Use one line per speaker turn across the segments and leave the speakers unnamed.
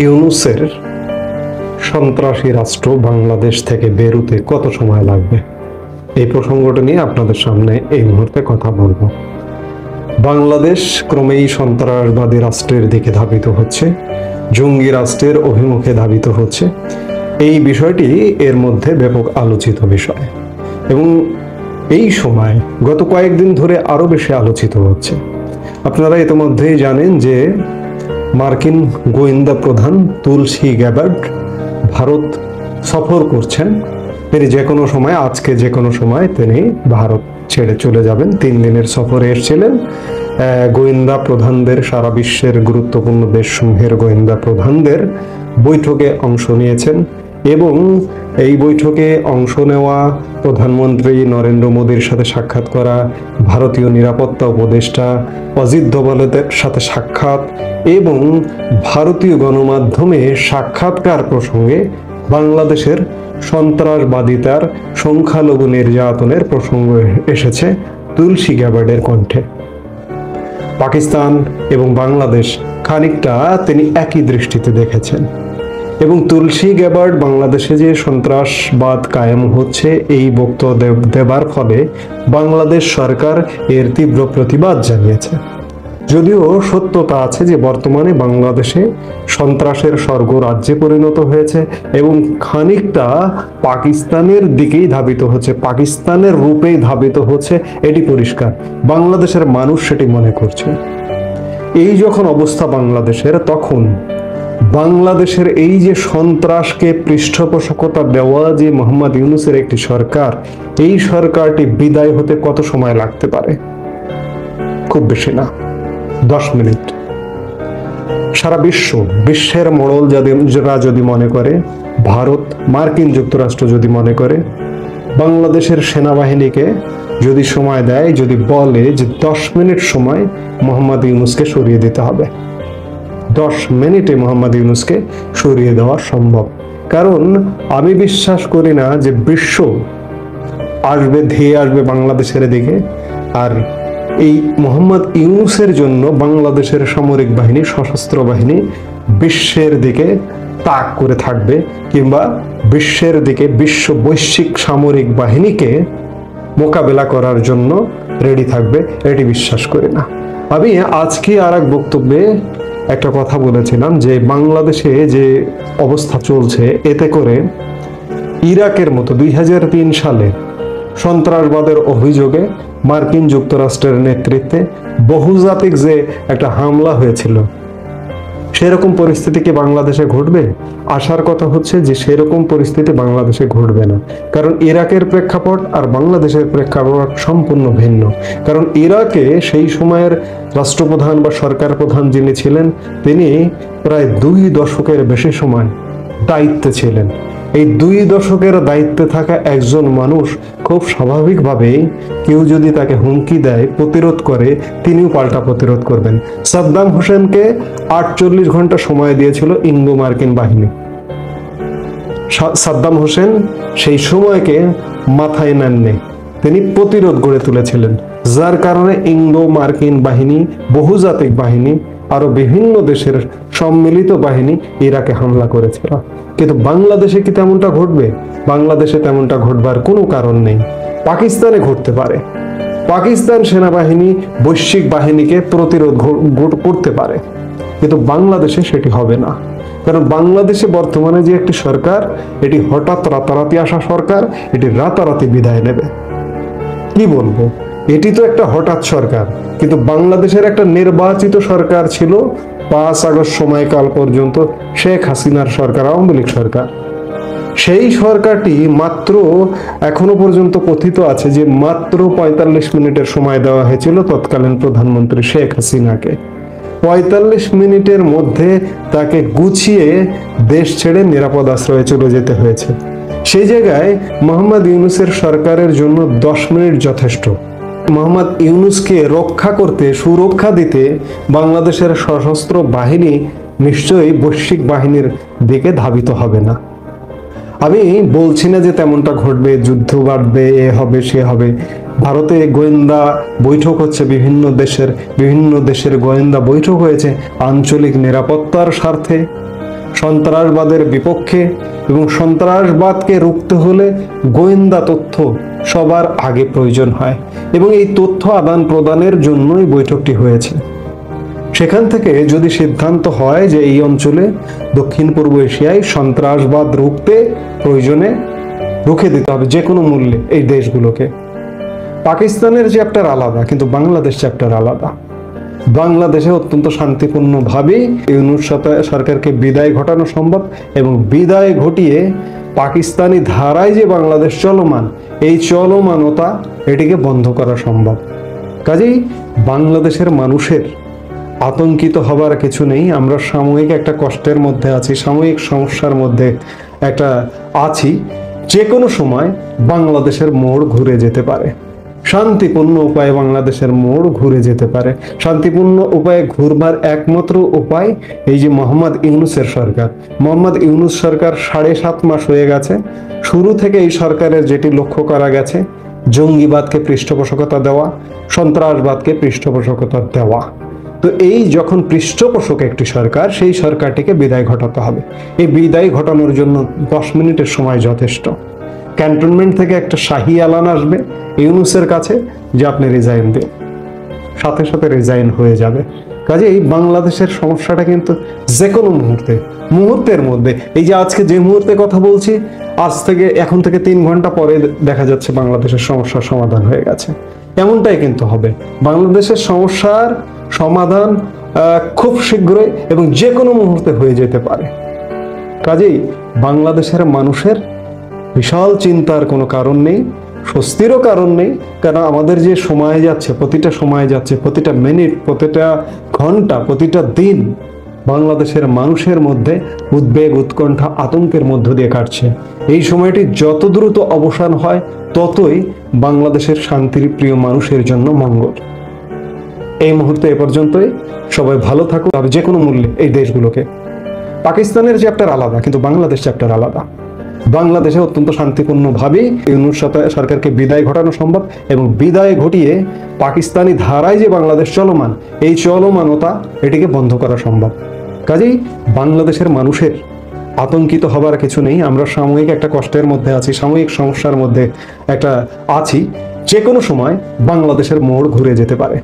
ইউনূসের সন্ত্রাসী রাষ্ট্র বাংলাদেশ থেকে বেরোতে কত সময় লাগবে, এই প্রসঙ্গটা নিয়ে আপনাদের সামনে এই মুহূর্তে কথা বলবো। বাংলাদেশ ক্রমেই সন্ত্রাসবাদী রাষ্ট্রের দিকে ধাবিত হচ্ছে, জঙ্গি রাষ্ট্রের অভিমুখে ধাবিত হচ্ছে। এই বিষয়টি এর মধ্যে ব্যাপক আলোচিত বিষয় এবং এই সময় গত কয়েকদিন ধরে আরো বেশি আলোচিত হচ্ছে। আপনারা ইতিমধ্যেই জানেন যে মার্কিন গোয়েন্দা প্রধান তুলসী গ্যাবার্ড ভারত সফর করছেন। তিনি যে কোনো সময়, আজকে যে কোনো সময় তিনি ভারত ছেড়ে চলে যাবেন। 3 দিনের সফরে এসেছিলেন। গোয়েন্দা প্রধানদের, সারা বিশ্বের গুরুত্বপূর্ণ দেশসমূহের গোয়েন্দা প্রধানদের বৈঠকে অংশ নিয়েছেন এবং এই বৈঠকে অংশ নেওয়া, প্রধানমন্ত্রী নরেন্দ্র মোদীর সাথে সাক্ষাৎ করা, ভারতীয় নিরাপত্তা উপদেষ্টা অজিত দোভালের সাথে সাক্ষাৎ এবং ভারতীয় গণমাধ্যমে সাক্ষাৎকার প্রসঙ্গে বাংলাদেশের সন্ত্রাসবাদিতার, সংখ্যালঘু নির্যাতনের প্রসঙ্গ এসেছে তুলসী গ্যাবার্ডের কণ্ঠে। পাকিস্তান এবং বাংলাদেশ খানিকটা তিনি একই দৃষ্টিতে দেখেছেন এবং তুলসী গ্যাবার্ড বাংলাদেশে যে সন্ত্রাসবাদ কায়েম হচ্ছে এই বক্তব্য দেবার ফলে বাংলাদেশ সরকার এর তীব্র প্রতিবাদ জানিয়েছে। যদিও সত্যতা আছে যে বর্তমানে বাংলাদেশে সন্ত্রাসের স্বর্গ রাজ্যে পরিণত হয়েছে এবং খানিকটা পাকিস্তানের দিকেই ধাবিত হচ্ছে, পাকিস্তানের রূপেই ধাবিত হচ্ছে, এটি পরিষ্কার। বাংলাদেশের মানুষ সেটি মনে করছে। এই যখন অবস্থা বাংলাদেশের, তখন বাংলাদেশের এই যে সন্ত্রাসকে পৃষ্ঠপোষকতা দেওয়া যে মোহাম্মদ ইউনূসের একটি সরকার, এই সরকারটি বিদায় হতে কত সময় লাগতে পারে? খুব বেশি না, 10 মিনিট। সারা বিশ্বের মোড়ল যারা যদি মনে করে, ভারত, মার্কিন যুক্তরাষ্ট্র যদি মনে করে, বাংলাদেশের সেনাবাহিনীকে যদি সময় দেয়, যদি বলে যে 10 মিনিট সময় মোহাম্মদ ইউনূসকে সরিয়ে দিতে হবে, 10 মিনিটে মোহাম্মদ ইউনূসকে সরিয়ে দেওয়া সম্ভব। কারণ আমি বিশ্বাস করি না যে বিশ্ব ধেয়ে আসবে বাংলাদেশের দিকে। আর এই মোহাম্মদ ইউনূসের জন্য বাংলাদেশের সামরিক বাহিনী, সশস্ত্র বাহিনী বিশ্বের দিকে তাক করে থাকবে কিংবা বিশ্বের দিকে, বিশ্ব বৈশ্বিক সামরিক বাহিনীকে মোকাবেলা করার জন্য রেডি থাকবে, এটি বিশ্বাস করি না। আমি আজকে আর এক বক্তব্যে একটা কথা বলেছিলাম যে বাংলাদেশে যে অবস্থা চলছে, এতে করে ইরাকের মতো 2003 সালে সন্ত্রাসবাদের অভিযোগে মার্কিন যুক্তরাষ্ট্রের নেতৃত্বে বহুজাতিক যে একটা হামলা হয়েছিল, সেরকম পরিস্থিতি কি বাংলাদেশে ঘটবে? আশার কথা হচ্ছে যে সেরকম পরিস্থিতি বাংলাদেশে ঘটবে না। কারণ ইরাকের প্রেক্ষাপট আর বাংলাদেশের প্রেক্ষাপট সম্পূর্ণ ভিন্ন। কারণ ইরাকে সেই সময়ের রাষ্ট্রপ্রধান বা সরকার প্রধান যিনি ছিলেন, তিনি প্রায় 2 দশকের বেশি সময় দায়িত্বে ছিলেন। এই 2 দশকের দায়িত্বে থাকা একজন মানুষ খুব স্বাভাবিকভাবেই কেউ যদি তাকে হুমকি দেয়, প্রতিরোধ করে, তিনিও পাল্টা প্রতিরোধ করবেন। সাদ্দাম হোসেনকে 48 ঘন্টা সময় দিয়েছিল ইঙ্গো মার্কিন বাহিনী। সাদ্দাম হোসেন সেই সময়কে মাথায় নেননি, তিনি প্রতিরোধ গড়ে তুলেছিলেন, যার কারণে ইঙ্গো মার্কিন বাহিনী, বহুজাতিক বাহিনী, আরো বিভিন্ন দেশের সম্মিলিত বাহিনী ইরাকে হামলা করেছিল। কিন্তু বাংলাদেশে কি তেমনটা ঘটবে? বাংলাদেশে তেমনটা ঘটবার কোনো কারণ নেই। পাকিস্তানে ঘটতে পারে, পাকিস্তান সেনাবাহিনী বৈশ্বিক বাহিনীকে প্রতিরোধ করতে পারে, কিন্তু বাংলাদেশে সেটি হবে না। কারণ বাংলাদেশে বর্তমানে যে একটি সরকার, এটি হঠাৎ রাতারাতি আসা সরকার, এটি রাতারাতি বিদায় নেবে। কি বলবো, এটি তো একটা হঠাৎ সরকার, কিন্তু বাংলাদেশের একটা নির্বাচিত সরকার ছিল 5 আগস্ট সময়কাল পর্যন্ত, শেখ হাসিনার সরকার, আওয়ামী লীগ সরকার। সেই সরকারটি মাত্র, এখনো পর্যন্ত কথিত আছে যে মাত্র 45 মিনিটের সময় দেওয়া হয়েছিল তৎকালীন প্রধানমন্ত্রী শেখ হাসিনাকে। 45 মিনিটের মধ্যে তাকে গুছিয়ে দেশ ছেড়ে নিরাপদ আশ্রয়ে চলে যেতে হয়েছে। সেই জায়গায় মোহাম্মদ ইউনূসের সরকারের জন্য 10 মিনিট যথেষ্ট। মোহাম্মদ ইউনূসকে রক্ষা করতে, সুরক্ষা দিতে বাংলাদেশের সশস্ত্র বাহিনী নিশ্চয়ই বৈশ্বিক বাহিনীর দিকে ধাবিত হবে না। আমি বলছি না যে তেমনটা ঘটবে, যুদ্ধ বাড়বে, এ হবে সে হবে। ভারতে গোয়েন্দা বৈঠক হচ্ছে, বিভিন্ন দেশের গোয়েন্দা বৈঠক হয়েছে আঞ্চলিক নিরাপত্তার স্বার্থে। সন্ত্রাসবাদের বিপক্ষে এবং সন্ত্রাসবাদকে রুখতে হলে গোয়েন্দা তথ্য সবার আগে প্রয়োজন হয় এবং এই তথ্য আদান প্রদানের জন্যই বৈঠকটি হয়েছে। সেখান থেকে যদি সিদ্ধান্ত হয় যে এই অঞ্চলে দক্ষিণ পূর্ব এশিয়ায় সন্ত্রাসবাদ রুখতে প্রয়োজনে রুখে দিতে হবে যে কোনো মূল্যে এই দেশগুলোকে। পাকিস্তানের চ্যাপ্টার আলাদা, কিন্তু বাংলাদেশ চ্যাপ্টার আলাদা। বাংলাদেশে অত্যন্ত শান্তিপূর্ণভাবেই ইউনূস সরকারকে বিদায় ঘটানো সম্ভব এবং বিদায় ঘটিয়ে পাকিস্তানি ধারায় যে বাংলাদেশ চলমান, এই চলমানতা এটিকে বন্ধ করা সম্ভব। কাজেই বাংলাদেশের মানুষের আতঙ্কিত হবার কিছু নেই। আমরা সাময়িক একটা কষ্টের মধ্যে আছি, সাময়িক সমস্যার মধ্যে আছি। যে কোনো সময় বাংলাদেশের মোড় ঘুরে যেতে পারে, শান্তিপূর্ণ উপায়ে বাংলাদেশের মোড় ঘুরে যেতে পারে। শান্তিপূর্ণ উপায়ে ঘুরবার একমাত্র উপায় এই যে মোহাম্মদ ইউনূসের সরকার। মোহাম্মদ ইউনূস সরকার 7.5 মাস হয়ে গেছে। শুরু থেকে এই সরকারের যেটি লক্ষ্য করা গেছে, জঙ্গিবাদকে পৃষ্ঠপোষকতা দেওয়া, সন্ত্রাসবাদকে পৃষ্ঠপোষকতা দেওয়া। তো এই যখন পৃষ্ঠপোষক একটি সরকার, সেই সরকারটিকে বিদায় ঘটাতে হবে। এই বিদায় ঘটানোর জন্য 10 মিনিটের সময় যথেষ্ট। ক্যান্টনমেন্ট থেকে একটা শাহী এলান আসবে ইউনূসের কাছে যে আপনি রিজাইন দিন, সাথে সাথে রিজাইন হয়ে যাবে। কাজে এই বাংলাদেশের সমস্যাটা কিন্তু যে কোনো মুহূর্তের মধ্যে, এই যে আজকে যে মুহূর্তে কথা বলছি, এখন থেকে 3 ঘন্টা পরে দেখা যাচ্ছে বাংলাদেশের সমস্যার সমাধান হয়ে গেছে। এমনটাই কিন্তু হবে। বাংলাদেশের সমস্যার সমাধান খুব শীঘ্রই এবং যে কোনো মুহূর্তে হয়ে যেতে পারে। কাজেই বাংলাদেশের মানুষের বিশাল চিন্তার কোনো কারণ নেই, স্বস্তিরও কারণ নেই। কারণ আমাদের যে সময় যাচ্ছে, প্রতিটা সময় যাচ্ছে, প্রতিটা মিনিট, প্রতিটা ঘন্টা, প্রতিটা দিন বাংলাদেশের মানুষের মধ্যে উদ্বেগ, উৎকণ্ঠা, আতঙ্কের মধ্য দিয়ে কাটছে। এই সময়টি যত দ্রুত অবসান হয়, ততই বাংলাদেশের শান্তির প্রিয় মানুষের জন্য মঙ্গল। এই মুহূর্তে এ পর্যন্তই। সবাই ভালো থাকুক, তবে যে কোনো মূল্যে এই দেশগুলোকে। পাকিস্তানের চ্যাপ্টার আলাদা, কিন্তু বাংলাদেশ চ্যাপ্টার আলাদা। বাংলাদেশে অত্যন্ত শান্তিপূর্ণভাবেই ইউনূস সরকারকে বিদায় ঘটানো সম্ভব এবং বিদায় ঘটিয়ে পাকিস্তানি ধারায় যে বাংলাদেশ চলমান, এই চলমানতা এটিকে বন্ধ করা সম্ভব। কাজেই বাংলাদেশের মানুষের আতঙ্কিত হবার কিছু নেই। আমরা সাময়িক একটা কষ্টের মধ্যে আছি, সাময়িক সমস্যার মধ্যে আছি। যে কোনো সময় বাংলাদেশের মোড় ঘুরে যেতে পারে,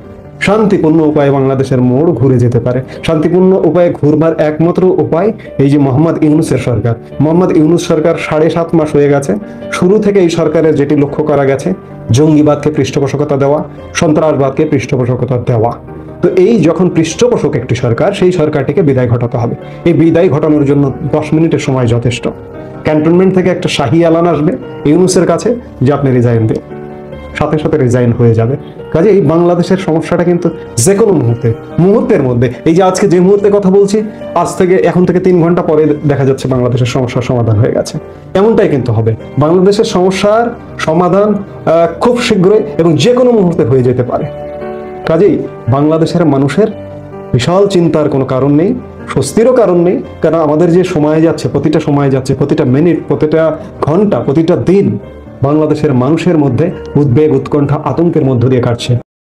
শান্তিপূর্ণ উপায়ে বাংলাদেশের মোড় ঘুরে যেতে পারে। শান্তিপূর্ণ উপায়ে ঘুরবার একমাত্র উপায় এই যে মোহাম্মদ ইউনূসের সরকার। মোহাম্মদ ইউনূস সরকার 7.5 মাস হয়ে গেছে। শুরু থেকে এই সরকারের যেটি লক্ষ্য করা গেছে, জঙ্গিবাদকে পৃষ্ঠপোষকতা দেওয়া, সন্ত্রাসবাদকে পৃষ্ঠপোষকতা দেওয়া। তো এই যখন পৃষ্ঠপোষক একটি সরকার, সেই সরকারটিকে বিদায় ঘটাতে হবে। এই বিদায় ঘটানোর জন্য 10 মিনিটের সময় যথেষ্ট। ক্যান্টনমেন্ট থেকে একটা শাহী এলান আসবে ইউনূসের কাছে যে আপনি রিজাইন দিন, সাথে সাথে রিজাইন হয়ে যাবে। কাজে এই বাংলাদেশের সমস্যাটা কিন্তু যে কোনো মুহূর্তের মধ্যে, এই যে আজকে যে মুহূর্তে কথা বলছি, এখন থেকে 3 ঘন্টা পরে দেখা যাচ্ছে বাংলাদেশের সমস্যার সমাধান হয়ে গেছে। এমনটাই কিন্তু হবে। বাংলাদেশের সমস্যার সমাধান খুব শীঘ্রই এবং যে কোনো মুহূর্তে হয়ে যেতে পারে। কাজেই বাংলাদেশের মানুষের বিশাল চিন্তার কোনো কারণ নেই, স্বস্তিরও কারণ নেই। কারণ আমাদের যে সময় যাচ্ছে, প্রতিটা সময় যাচ্ছে, প্রতিটা মিনিট, প্রতিটা ঘন্টা, প্রতিটা দিন বাংলাদেশের মানুষের মধ্যে উদ্বেগ, উৎকণ্ঠা, আতঙ্কের মধ্য দিয়ে কাটছে।